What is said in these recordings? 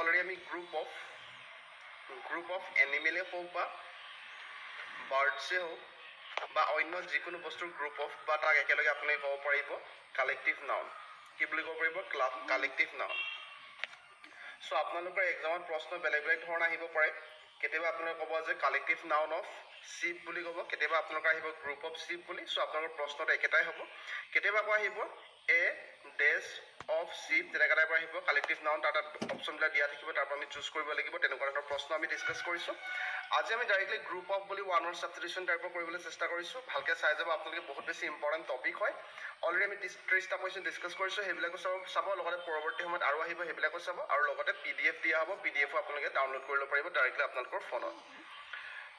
already আমি group of এনিমেলে হওক বা বাৰ্ডছে হওক বা অন্য যিকোনো বস্তুৰ গ্ৰুপ অফ বা তাক একেলগে আপুনি ক'ব পাৰিব কালেক্টিভ নাউন কি বুলি ক'ব পাৰিব কালেক্টিভ নাউন সো আপোনালোকৰ এক্সামত প্ৰশ্ন বেলেগ বেলেগ ধৰণৰ আহিব পাৰে কেতিয়াবা আপোনালোকে ক'ব যে কালেক্টিভ নাউন অফ শিপ বুলি ক'ব কেতিয়াবা আপোনালোকৰ আহিব গ্ৰুপ অফ শিপ বুলি সো আপোনালোকৰ প্ৰশ্নটো একেটাই হ'ব কেতিয়াবা আকৌ আহিব এ ডেছ অফ শিপ তেনেকুৱা টাইপৰ আহিব কালেক্টিভ নাউন তাত অপশ্যনবিলাক দিয়া থাকিব তাৰ পৰা আমি চুজ কৰিব লাগিব তেনেকুৱা ধৰণৰ প্ৰশ্ন আমি ডিছকাছ কৰিছোঁ আজি আমি ডাইৰেক্টলি গ্ৰুপ অফ বুলি ওৱানৰ ছাবষ্টিটিউশ্যন টাইপৰ কৰিবলৈ চেষ্টা কৰিছোঁ ভালকৈ চাই যাব আপোনালোকে বহুত বেছি ইম্পৰ্টেণ্ট টপিক হয় অলৰেডি আমি 30টা কুৱেশ্যন ডিছকাছ কৰিছোঁ সেইবিলাকো চাব লগতে পৰৱৰ্তী সময়ত আৰু আহিব সেইবিলাকো চাব আৰু লগতে PDF দিয়া হ'ব PDFও আপোনালোকে ডাউনলোড কৰিব পাৰিব ডাইৰেক্টলি আপোনালোকৰ ফোনত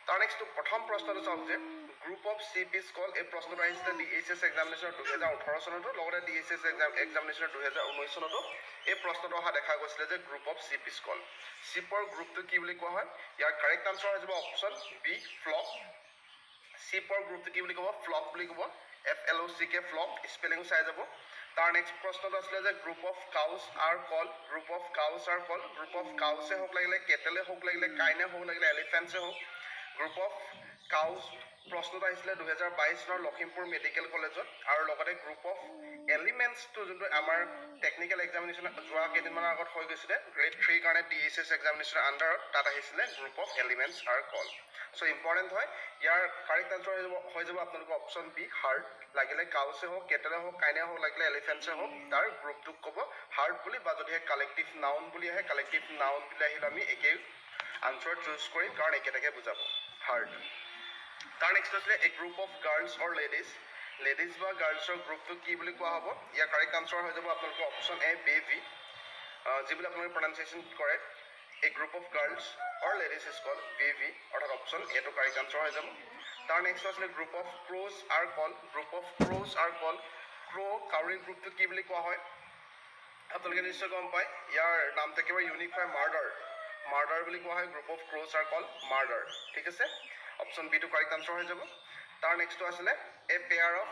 তাৰ নেক্সট প্ৰথম প্ৰশ্নটো চাওক যে গ্ৰুপ অফ শিপ ইজ কল এই প্ৰশ্নটো আহিছিলে DHS এক্সামিনেশ্যন 2018 চনতো লগতে DHS এক্সামিনেশ্যন 2019 চনতো এই প্ৰশ্নটো অহা দেখা গৈছিলে যে গ্ৰুপ অফ শিপ ইজ কল শিপৰ গ্ৰুপটো কি বুলি কোৱা হয় ইয়াৰ কাৰেক্ট আনসাৰ হৈ যাব অপশ্যন বি ফ্লক শিপৰ গ্ৰুপটো কি বুলি ক'ব ফ্লক বুলি ক'ব FLOCK ফ্লক স্পেলিং চাই যাব তাৰ নেক্সট প্ৰশ্নটো আছিলে যে group of cows are called group of কাউজে হওক লাগিলে কেটেলে হওক লাগিলে কাইনে হওক লাগিলে এলিফেণ্টছে হওক গ্ৰুপ অফ কাউজ প্ৰশ্নটো আহিছিলে 2022 চনৰ লখিমপুৰ মেডিকেল কলেজত আৰু লগতে গ্ৰুপ অফ এলিমেণ্টছটো যোনটো আমাৰ টেকনিকেল এক্সামিনেশ্যন যোৱা কেইদিনমানৰ আগত হৈ গৈছিলে গ্ৰেড 3 কাৰণে DHS এক্সামিনেশ্যনৰ আণ্ডাৰত তাত আহিছিলে group of elements R call so important হয় ইয়াৰ কাৰেক্ট আনসাৰ হৈ যাব আপোনালোকৰ অপশ্যন বি হাৰ্ট লাগিলে কাউছে হওক কেটেলে হওক কাইনে হওক লাগিলে এলিফেণ্টছে হওক তাৰ গ্ৰুপটোক ক'ব হাৰ্ট বুলি বা যদিহে কালেক্টিভ নাউন বুলি আহে কালেক্টিভ নাউন বুলি আহিলে আমি একেই আনসাৰ চুজ কৰিম কাৰণ একেটাকে বুজাব হাৰ্ট তাৰ নেক্সট আছিলে a group of girls or ladies বা গাৰ্লছৰ গ্ৰুপটো কি বুলি কোৱা হ'ব ইয়াৰ কাৰেক্ট আনসাৰ হৈ যাব আপোনালোকৰ অপশ্যন এ বেবি যিবিলাক আপোনালোকে প্ৰনাউন্সিয়েশ্যন কৰে a group of girls or ladies is called bevy অৰ্থাৎ অপশ্যন এটো কাৰেক্ট আনসাৰ হৈ যাব তাৰ নেক্সট আছিলে group of crows are called crow' কাউৰীৰ গ্ৰুপটো কি বুলি কোৱা হয় আপোনালোকে নিশ্চয় গম পায় ইয়াৰ নামটো একেবাৰে ইউনিক হয় মাৰ্ডাৰ বুলি কোৱা হয় group of crows are called murder ঠিক আছে অপশ্যন বি টো কাৰেক্ট আনসাৰ হৈ যাব তাৰ নেক্সটটো আছিলে এ পেয়াৰ অফ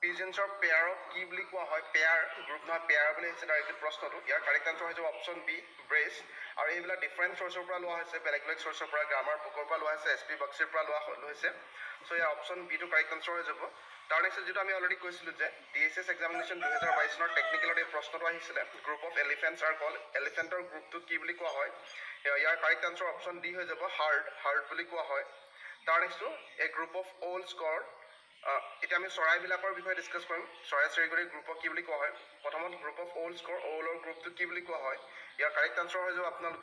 পিজেন্সৰ পেয়াৰ অফ কি বুলি কোৱা হয় পেয়াৰ গ্ৰুপ নহয় পেয়াৰ বুলি আহিছে ডাইৰেক্টলি প্ৰশ্নটো ইয়াৰ কাৰেক্ট আনসাৰ হৈ যাব অপশ্যন বি ব্ৰেছ আৰু এইবিলাক ডিফাৰেণ্ট চ'ৰ্চৰ পৰা লোৱা হৈছে বেলেগ বেলেগ চ'ৰ্চৰ পৰা গ্ৰামাৰ বুকৰ পৰা লোৱা হৈছে SP বাক্সিৰ পৰা লোৱা হৈছে সো ইয়াৰ অপশ্যন বি টো কাৰেক্ট আনসাৰ হৈ যাব তাৰ নেক্সট যেটো আমি অলৰেডি কৈছিলোঁ যে DHS এক্সামিনেশ্যন 2022 চনৰ টেকনিকেলত এই প্ৰশ্নটো আহিছিলে গ্ৰুপ অফ এলিফেণ্টছ আৰ কল এলিফেণ্টৰ গ্ৰুপটো কি বুলি কোৱা হয় ইয়াৰ কাৰেক্ট আনসাৰ অপশ্যন ডি হৈ যাব হাৰ্ট বুলি কোৱা হয় তাৰ নেক্সটটো এ গ্ৰুপ অফ অল স্কৰ এতিয়া আমি চৰাইবিলাকৰ বিষয়ে ডিছকাছ কৰিম চৰাই চিৰিকটিৰ গ্ৰুপক কি বুলি কোৱা হয় প্ৰথমত গ্ৰুপ অফ অল স্কৰ অলৰ গ্ৰুপটো কি বুলি কোৱা হয় ইয়াৰ কাৰেক্ট আনসাৰ হৈ যাব আপোনালোক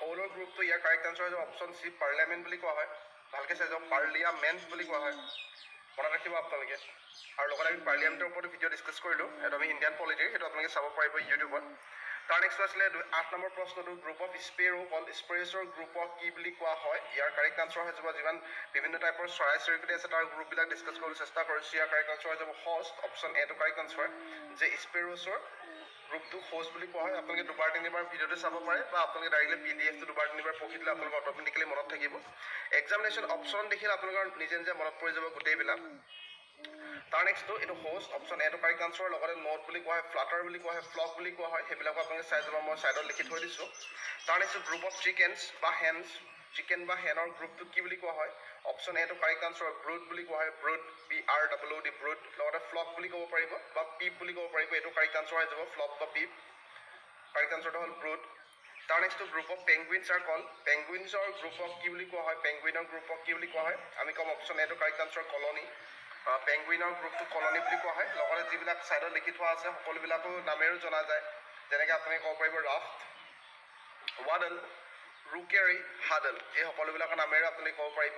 অলৰ গ্ৰুপটো ইয়াৰ কাৰেক্ট আনসাৰ হৈ যাব অপশ্যন চি পাৰ্লিয়ামেণ্ট বুলি কোৱা হয় ভালকৈ চাই যাওক পাৰ্লিয়ামেণ্ট বুলি কোৱা হয় মনত ৰাখিব আপোনালোকে আৰু লগতে আমি পাৰ্লিয়ামেণ্টৰ ওপৰতো ভিডিঅ' ডিছকাছ কৰিলোঁ সেইটো আমি ইণ্ডিয়ান পলিটিৰ সেইটো আপোনালোকে চাব পাৰিব ইউটিউবত তাৰ নেক্সট আছিলে 8 নম্বৰ প্ৰশ্নটো গ্ৰুপ অফ স্পেৰছৰ গ্ৰুপক কি বুলি কোৱা হয় ইয়াৰ কাৰেক্ট আনসাৰ হৈ যাব যিমান বিভিন্ন টাইপৰ চৰাই চিৰিকটি আছে তাৰ গ্ৰুপবিলাক ডিছকাছ কৰিবলৈ চেষ্টা কৰিছোঁ ইয়াৰ কাৰেক্ট আনসাৰ হৈ যাব হোষ্ট অপশ্যন এ টো কাৰেক্ট আনসাৰ যে স্পেৰছৰ গ্ৰুপটো হোষ্ট বুলি কোৱা হয় আপোনালোকে দুবাৰ তিনিবাৰ ভিডিঅ'টো চাব পাৰে বা আপোনালোকে ডাইৰেক্টলি PDFটো দুবাৰ তিনিবাৰ পঢ়ি দিলে আপোনালোকৰ অট'মেটিকেলি মনত থাকিব এক্সামিনেশ্যন অপশ্যন দেখিলে আপোনালোকৰ নিজে মনত পৰি যাব গোটেইবিলাক তাৰ নেক্সটটো এইটো হোষ্ট অপশ্যন এটো কাৰেক্ট আনসাৰ লগতে নোট বুলি কোৱা হয় ফ্লাটাৰ বুলি কোৱা হয় ফ্লক বুলি কোৱা হয় সেইবিলাকো আপোনালোকে চাই যাব মই চাইডত লিখি থৈ দিছোঁ তাৰ নেক্সট গ্ৰুপ অফ চিকেন বা হেনৰ গ্ৰুপটো কি বুলি কোৱা হয় অপশ্যন এটো কাৰেক্ট আনসাৰ ব্ৰুড বুলি কোৱা হয় ব্ৰুড BROOD ব্ৰুড লগতে ফ্লক বুলি ক'ব পাৰিব বা পিপ বুলি ক'ব পাৰিব এইটো কাৰেক্ট আনসাৰ হৈ যাব ফ্লক বা পিপ কাৰেক্ট আনসাৰটো হ'ল ব্ৰুড তাৰ নেক্সটটো গ্ৰুপ অফ পেংগুইনছ আৰ কল পেংগুইনছৰ গ্ৰুপক কি বুলি কোৱা হয় পেংগুইনৰ গ্ৰুপক কি বুলি কোৱা হয় আমি ক'ম অপশ্যন এটো কাৰেক্ট আনসাৰ কলনি পেংগুইনৰ গ্ৰুপটো কলনি বুলি কোৱা হয় লগতে যিবিলাক চাইডত লিখি থোৱা আছে সকলোবিলাকো নামেৰো জনা যায় যেনেকৈ আপুনি ক'ব পাৰিব ৰাফ্ট ৱাডল ৰুকেৰী হাডল এই সকলোবিলাকৰ নামেৰে আপুনি ক'ব পাৰিব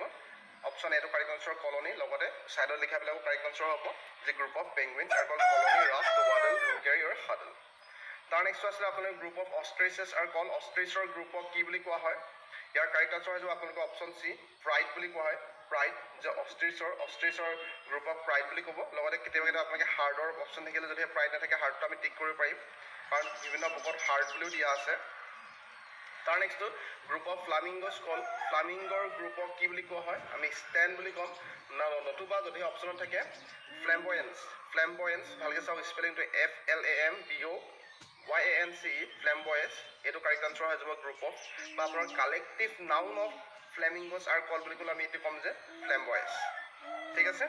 অপশ্যন এটো কাৰেক্ট আনসাৰ কলনি লগতে চাইডত লিখাবিলাকো কাৰেক্ট আনসাৰ হ'ব যে group of penguins are called colony raft waddle rookery আৰু হাডল তাৰ নেক্সট আছিলে আপোনাৰ group of ostriches are called অষ্ট্ৰেচৰ গ্ৰুপক কি বুলি কোৱা হয় ইয়াৰ কাৰেক্ট আনসাৰ হৈ যাব আপোনালোকৰ অপশ্যন চি প্ৰাইড বুলি কোৱা হয় প্ৰাইড যে অষ্ট্ৰেচৰ গ্ৰুপক প্ৰাইড বুলি ক'ব লগতে কেতিয়াবা আপোনালোকে হাৰ্ডৰ অপশ্যন থাকিলে যদি প্ৰাইড নাথাকে হাৰ্ডটো আমি টিক কৰিব পাৰিম কাৰণ বিভিন্ন বুকত হাৰ্ড বুলিও দিয়া আছে তাৰ নেক্সটটো গ্ৰুপ অফ ফ্লামিংগৰ গ্ৰুপক কি বুলি কোৱা হয় আমি ষ্টেণ্ড বুলি ক'ম নতুবা যদি অপশ্যনত থাকে ফ্লেম্বয়েন্স ভালকৈ চাওক স্পেলিংটো FLAMBO YANCE flamboyance এইটো কাৰেক্ট আনসাৰ হৈ যাব গ্ৰুপ অফ বা আপোনাৰ কালেক্টিভ নাউন অফ ফ্লেমিংগোছ আৰ কল বুলি ক'লে আমি এইটো ক'ম যে ফ্লেমবয়েন্স ঠিক আছে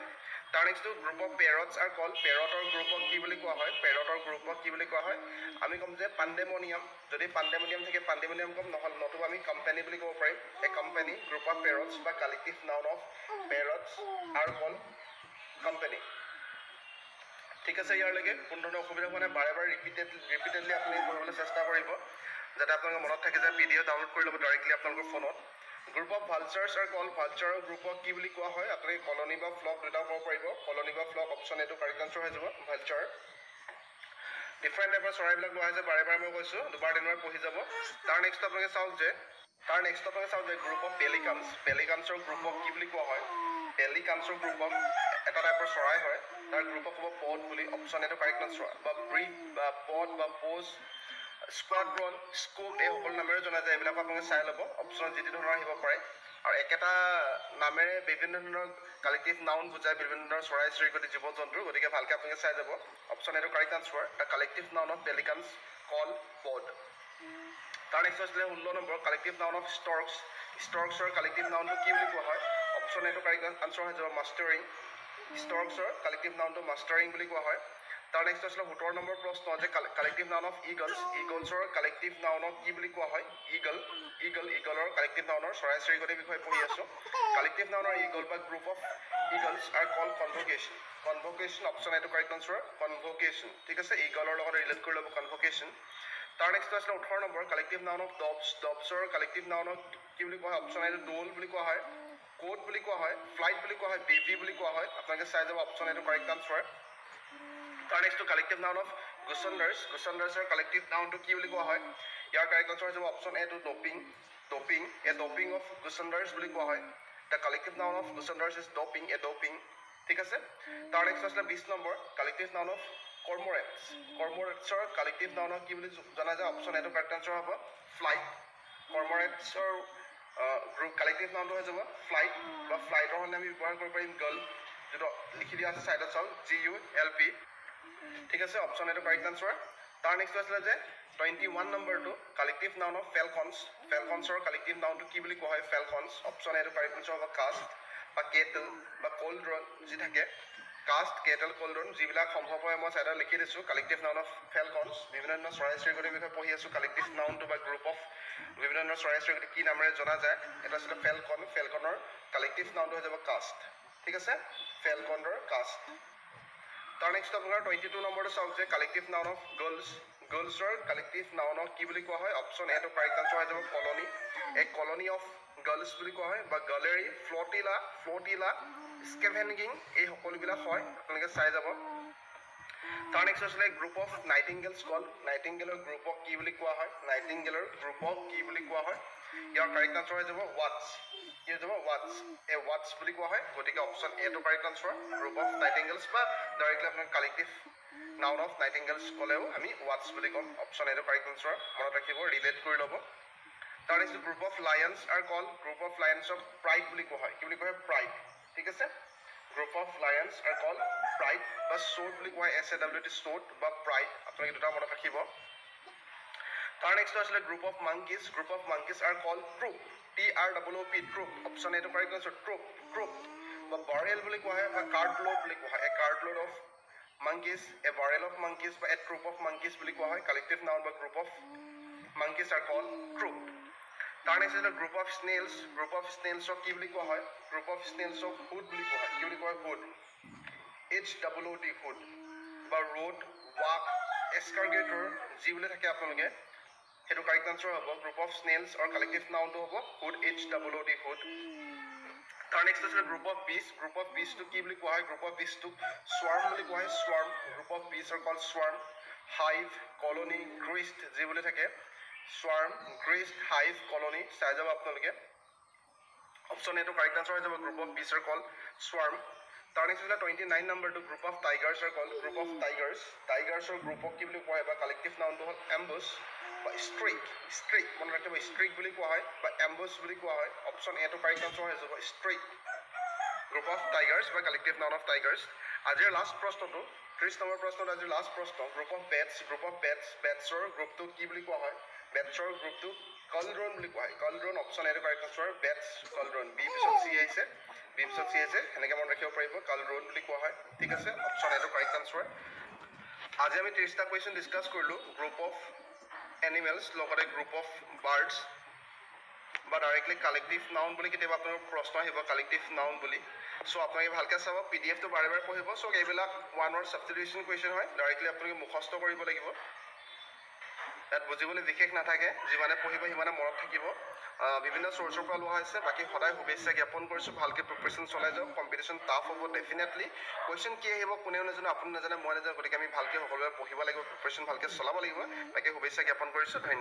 তাৰ next group of parrots are কল পেৰটৰ গ্ৰুপক কি বুলি কোৱা হয় পেৰটৰ গ্ৰুপক কি বুলি কোৱা হয় আমি ক'ম যে পাণ্ডেমনিয়াম যদি পাণ্ডেমনিয়াম থাকে পাণ্ডেমনিয়াম ক'ম নহ'লে নতুবা আমি কোম্পানী বুলি ক'ব পাৰিম a company group of parrots বা collective noun of parrots are called company ঠিক আছে ইয়াৰলৈকে কোনো ধৰণৰ অসুবিধা হোৱা নাই বাৰে বাৰে ৰিপিটেডলি আপুনি পঢ়িবলৈ চেষ্টা কৰিব যাতে আপোনালোকৰ মনত থাকে যে পিডিএফ ডাউনলোড কৰি ল'ব ডাইৰেক্টলি আপোনালোকৰ ফোনত গ্ৰুপ অফ ভালচাৰ্ছ আৰ কল ভালচাৰৰ গ্ৰুপক কি বুলি কোৱা হয় আপুনি কলনি বা ফ্লক দুটাও ক'ব পাৰিব কলনি বা ফ্লক অপশ্যন এইটো কাৰেক্ট আনচাৰ হৈ যাব ভালচাৰ ডিফাৰেণ্ট টাইপৰ চৰাইবিলাক লোৱা হৈছে বাৰে বাৰে মই কৈছোঁ দুবাৰ তিনিবাৰ পঢ়ি যাব তাৰ নেক্সট আপোনালোকে চাওক যে গ্ৰুপ অফ পেলিকানছৰ গ্ৰুপক কি বুলি কোৱা হয় পেলিকানছৰ গ্ৰুপক এটা টাইপৰ চৰাই হয় তাৰ গ্ৰুপক ক'ব পড বুলি অপশ্যন এইটো কাৰেক্ট আনচাৰ বা ব্ৰিড বা পড বা পোজ স্কোৱাড্ৰন স্কুপ এই সকলো নামেৰে জনা যায় এইবিলাক আপোনালোকে চাই ল'ব অপশ্যন যি ধৰণৰ আহিব পাৰে আৰু একেটা নামেৰে বিভিন্ন ধৰণৰ কালেক্টিভ নাউন বুজায় বিভিন্ন ধৰণৰ চৰাই চিৰিকটি জীৱ জন্তু গতিকে ভালকৈ আপোনালোকে চাই যাব অপশ্যন এইটো correct answer the collective noun of pelicans called pod তাৰ নেক্সট হৈছিলে 16 নম্বৰ কালেক্টিভ নাউন অফ ষ্টৰ্কছৰ কালেক্টিভ নাউনটো কি বুলি কোৱা হয় অপশ্যন এইটো কাৰেক্ট আনচাৰ হৈ যাব মাষ্টাৰিং ষ্টৰ্কছৰ কালেক্টিভ নাউনটো মাষ্টাৰিং বুলি কোৱা হয় তাৰ নেক্সট হৈছিলে 17 নম্বৰ প্ৰশ্ন যে কালেক্টিভ নাউন অফ ইগলছৰ কালেক্টিভ নাউনক কি বুলি কোৱা হয় ইগলৰ কালেক্টিভ নাউনৰ চৰাই চিৰিকটিৰ বিষয়ে পঢ়ি আছোঁ কালেক্টিভ নাউনৰ ইগল বা group of eagles are called convocation option এইটো কাৰেক্ট আনচাৰ কনভকেশ্যন ঠিক আছে ইগলৰ লগত ৰিলেট কৰি ল'ব কনভকেশ্যন তাৰ নেক্সট আছিলে 18 নম্বৰ কালেক্টিভ নাউন অফ ডবছৰ কালেক্টিভ নাউনক কি বুলি কোৱা হয় অপশ্যন এইটো ডোল বুলি কোৱা হয় কোড বুলি কোৱা হয় ফ্লাইট বুলি কোৱা হয় বেবি বুলি কোৱা হয় আপোনালোকে চাই যাব অপশ্যন এইটো কাৰেক্ট আনচাৰ তাৰ নেক্সট কালেক্টিভ নাউন অফ গুচণ্ডাৰ্ছৰ কালেক্টিভ নাউনটো কি বুলি কোৱা হয় ইয়াৰ কাৰেক্ট আনচাৰ হৈ যাব option A to doping of goosanders বুলি কোৱা হয় the collective noun of goosanders is doping ঠিক আছে তাৰ নেক্সট আছিলে 20 নম্বৰ কালেক্টিভ নাউন অফ কৰ্মৰেটছৰ কালেক্টিভ নাউনক কি বুলি জনা যায় অপশ্যন এইটো কাৰেক্ট আনচাৰ হ'ব ফ্লাইট কৰ্মৰেটছৰ গ্ৰুপ কালেক্টিভ নাউনটো হৈ যাব ফ্লাইট বা ফ্লাইটৰ হ'লে আমি ব্যৱহাৰ কৰিব পাৰিম গাৰ্ল যিটো লিখি দিয়া আছে চাইডত চাওক GULP ঠিক আছে অপশ্যন এইটো কাৰেক্ট আনচাৰ তাৰ নেক্সট আছিলে যে 21 নম্বৰটো কালেক্টিভ নাউন অফ ফেলকনছৰ কালেক্টিভ নাউনটো কি বুলি কোৱা হয় ফেলকনছ অপশ্যন এইটো কাৰেক্ট আনচাৰ হ'ব কাষ্ট বা কেটল বা কল্ড্ৰন যি থাকে কাষ্ট কেটল কল্ড্ৰন যিবিলাক সম্ভৱ হয় মই চাইডত লিখি দিছোঁ কালেক্টিভ নাউন অফ ফেলকনছ বিভিন্ন ধৰণৰ চৰাই চিৰিকটিৰ বিষয়ে পঢ়ি আছোঁ কালেক্টিভ নাউনটো বা গ্ৰুপ অফ বিভিন্ন ধৰণৰ চৰাই চিৰিকটি কি নামেৰে জনা যায় এটা আছিলে ফেলকনৰ কালেক্টিভ নাউনটো হৈ যাব কাষ্ট ঠিক আছে ফেলকনৰ কাষ্ট তাৰ নেক্সট আপোনাৰ 22 নম্বৰটো চাওক যে কালেক্টিভ নাউন অফ গাৰ্লছৰ কালেক্টিভ নাউনক কি বুলি কোৱা হয় অপশ্যন এটো কাৰেক্ট আনচাৰ হৈ যাব colony A colony of girls বুলি কোৱা হয় বা গালেৰী ফ্লটিলা স্কেভেনগিং এই সকলোবিলাক হয় আপোনালোকে চাই যাব তাৰ নেক্সট আছিলে গ্ৰুপ অফ নাইটিংগেলছ কল নাইটিংগেলৰ গ্ৰুপক কি বুলি কোৱা হয় ইয়াৰ কাৰেক্ট আনচাৰ হৈ যাব ৱাটছ বুলি কোৱা হয় গতিকে অপশ্যন এটো কাৰেক্ট আনচাৰ গ্ৰুপ অফ নাইটিংগেলছ বা ডাইৰেক্টলি আপোনাৰ কালেক্টিভ নাউন অফ নাইটিংগেলছ ক'লেও আমি ৱাটছ বুলি ক'ম অপশ্যন এটো কাৰেক্ট আনচাৰ মনত ৰাখিব ৰিলেট কৰি ল'ব তাৰ next group of lions are called group of লায়নছক প্ৰাইড বুলি কোৱা হয় কি বুলি কোৱা হয় প্ৰাইড ঠিক আছে group of lions are call pride বা শ্ব'ট বুলি কোৱা হয় SAWT শ্ব'ট বা প্ৰাইড আপোনালোকে দুটা মনত ৰাখিব তাৰ নেক্সট আছিলে group of monkeys are called troop TROOP troop option এইটো কাৰেক্ট আনচাৰ ট্ৰুপ বা বাৰেল বুলি কোৱা হয় বা কাৰ্ডলোড বুলি কোৱা হয় এ কাৰ্ডলোড of monkeys a barrel of monkeys বা a troop of monkeys বুলি কোৱা হয় কালেক্টিভ নাউন বা group of monkeys are called troop তাৰ নেক্সট আছে গ্ৰুপ অফ স্নেলছক কি বুলি কোৱা হয় গ্ৰুপ অফ স্নেলছক হুড বুলি কোৱা হয় কি বুলি কোৱা হয় হুড HOOD হুড বা ৰোড ৱাক এস্কাৰগেটৰ যি বুলি থাকে আপোনালোকে সেইটো কাৰেক্ট আনচাৰ হ'ব গ্ৰুপ অফ স্নেলছ আৰু কালেক্টিভ নাউনটো হ'ব হুড HOOD হুড তাৰ নেক্সট আছে গ্ৰুপ অফ বিছটো কি বুলি কোৱা হয় গ্ৰুপ অফ বিছটোক স্ৱাৰ্ম বুলি কোৱা হয় group of bees are called স্ৱাৰ্ম hive colony গ্ৰিষ্ট যি বুলি থাকে স্ৱাৰ্ম গ্ৰিষ্ট হাইভ কলনি চাই যাব আপোনালোকে অপশ্যন এইটো কাৰেক্ট আনচাৰ হৈ যাব group of bees are called swarm তাৰ নেক্সট আছে 29 নম্বৰটো group of tigers are called group of টাইগাৰ্ছৰ গ্ৰুপক কি বুলি কোৱা হয় বা কালেক্টিভ নাউনটো হ'ল এম্বুছ বা ষ্ট্ৰিক মনত ৰাখিব ষ্ট্ৰিক বুলি কোৱা হয় বা এম্বুছ বুলি কোৱা হয় অপশ্যন এটো কাৰেক্ট আনচাৰ হৈ যাব ষ্ট্ৰিক গ্ৰুপ অফ টাইগাৰ্ছ বা কালেক্টিভ নাউন অফ টাইগাৰ্ছ আজিৰ লাষ্ট প্ৰশ্নটো 30 নম্বৰ প্ৰশ্নত আজি লাষ্ট প্ৰশ্ন গ্ৰুপ অফ বেটছৰ গ্ৰুপটো কি বুলি কোৱা হয় বেটছৰ গ্ৰুপটো কলড্ৰন বুলি কোৱা হয় কলড্ৰন অপশ্যন এটো কাৰেক্ট আনসাৰ বেটছ কলড্ৰন বি পিছত চি আহিছে সেনেকৈ মনত ৰাখিব পাৰিব কলড্ৰন বুলি কোৱা হয় ঠিক আছে অপশ্যন এটো কাৰেক্ট আনসাৰ আজি আমি 30টা কুৱেশ্যন ডিসকাস কৰিলো গ্ৰুপ অফ এনিমেলছ লগতে গ্ৰুপ অফ বাৰ্ডছ বা ডাইৰেক্টলি কালেক্টিভ নাউন বুলি কেতিয়াবা আপোনাৰ প্ৰশ্ন আহিব কালেক্টিভ নাউন বুলি সো আপোনালোকে ভালকৈ চাব পিডিএফটো বাৰে বাৰে পঢ়িব সো এইবিলাক ওৱান ৱৰ্ড সাবস্টিটিউশন কুৱেশ্যন হয় ডাইৰেক্টলি আপোনালোকে মুখস্থ কৰিব লাগিব তাত বুজিবলৈ বিশেষ নাথাকে যিমানে পঢ়িব সিমানে মনত থাকিব বিভিন্ন সোৰ্সৰ পৰা লোৱা হৈছে বাকি সদায় শুভেচ্ছা জ্ঞাপন কৰিছো ভালকৈ প্ৰিপাৰেচন চলাই যাওক কম্পিটিশন টাফ হ'ব ডেফিনেটলি কুৱেশ্যন কি আহিব কোনেও নাজানে আপুনি নাজানে মই নাজানো গতিকে আমি ভালকৈ সকলোৱে পঢ়িব লাগিব প্ৰিপাৰেচন ভালকৈ চলাব লাগিব বাকি শুভেচ্ছা জ্ঞাপন কৰিছো ধন্যবাদ